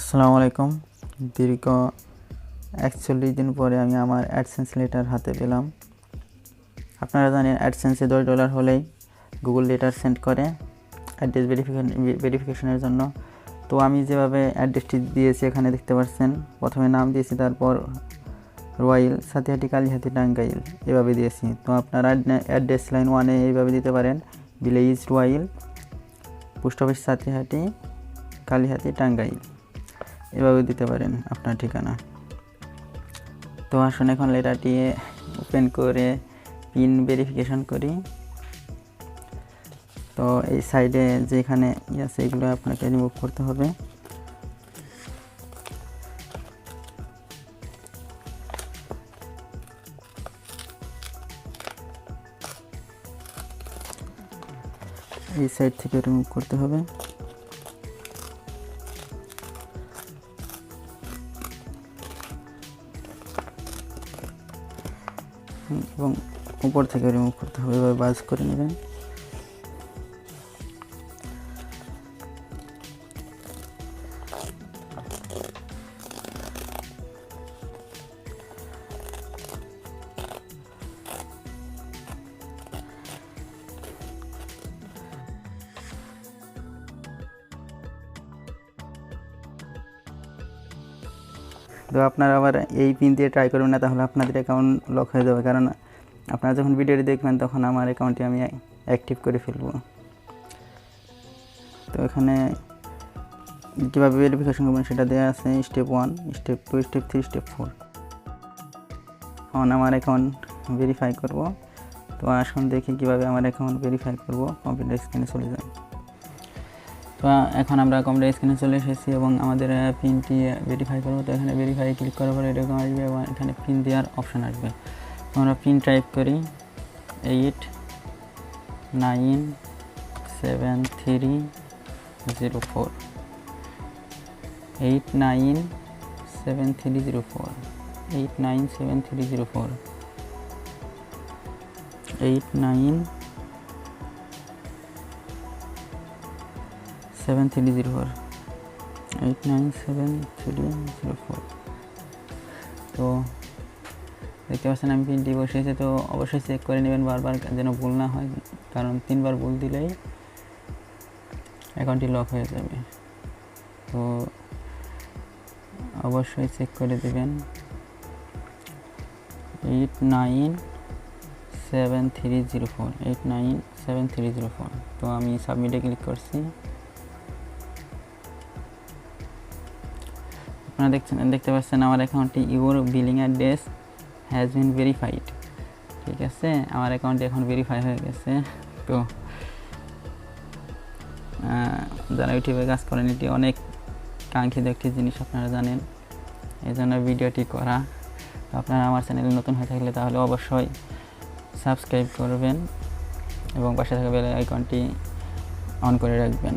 আসসালামু আলাইকুম। দীর্ঘ 41 দিন পরে আমি আমার অ্যাডসেন্স লেটার হাতে পেলাম। আপনারা জানেন অ্যাডসেন্সে $10 হলেই গুগল লেটার সেন্ড করে অ্যাড্রেস ভেরিফিকেশনের জন্য। তো আমি যেভাবে অ্যাড্রেসটি দিয়েছি এখানে দেখতে পাচ্ছেন, প্রথমে নাম দিয়েছি, তারপর রয়্যাল সাথিহাটি কালিহাতি টাঙ্গাইল এভাবে দিয়েছি। তো আপনারা অ্যাড্রেস লাইন 1-এ এইভাবে দিতে পারেন, village royal, post office Sathihati Kalihati Tangail এভাবে দিতে পারেন আপনার ঠিকানা। তো আসুন এখন লেটারটি ওপেন করে পিন ভেরিফিকেশন করি। তো এই সাইডে যেখানে আছে এগুলো আপনাকে রিমুভ করতে হবে। এই সাইড থেকে রিমুভ করতে হবে এবং উপর থেকে রিমুভ করতে হবে। এভাবে বাজ করে নেবেন। তো আপনারা আবার এই পিন দিয়ে ট্রাই করবেন না, তাহলে আপনাদের অ্যাকাউন্ট লক হয়ে যাবে। কারণ আপনারা যখন ভিডিওটি দেখবেন তখন আমার অ্যাকাউন্টটি আমি অ্যাক্টিভ করে ফেলব। তো এখানে কীভাবে ভেরিফিকেশন করবেন সেটা দেওয়া আছে, স্টেপ 1, স্টেপ 2, স্টেপ 3, স্টেপ 4। এখন আমার অ্যাকাউন্ট ভেরিফাই করব। তো আসুন দেখি কীভাবে আমার অ্যাকাউন্ট ভেরিফাই করব। কম্পিউটার স্ক্রিনে চলে যান। তো এখন আমরা কম্পিউটার স্ক্রিনে চলে এসেছি এবং আমাদের পিনটি ভেরিফাই করব। তো এখানে ভেরিফাই ক্লিক করার পরে এরকম আসবে এবং এখানে পিন দেওয়ার অপশান আসবে। তো আমরা পিন টাইপ করি 897304 897304 897304 897304। তো দেখতে পাচ্ছেন আমি পিনটি বসিয়েছি। তো অবশ্যই চেক করে নেবেন বারবার যেন ভুল না হয়, কারণ 3বার ভুল দিলেই অ্যাকাউন্টটি লক হয়ে যাবে। তো অবশ্যই চেক করে দেবেন। 897304 তো আমি সাবমিটে ক্লিক করছি। আপনারা দেখতে পাচ্ছেন আমার অ্যাকাউন্টটি your billing address has been verified. ঠিক আছে, আমার অ্যাকাউন্টটি এখন ভেরিফাই হয়ে গেছে। তো যারা ইউটিউবে কাজ করেন এটি অনেক কাঙ্ক্ষিত একটি জিনিস, আপনারা জানেন, এই জন্য ভিডিওটি করা। তো আপনারা আমার চ্যানেলে নতুন হয়ে থাকলে তাহলে অবশ্যই সাবস্ক্রাইব করবেন এবং পাশে থাকা বেল আইকনটি অন করে রাখবেন।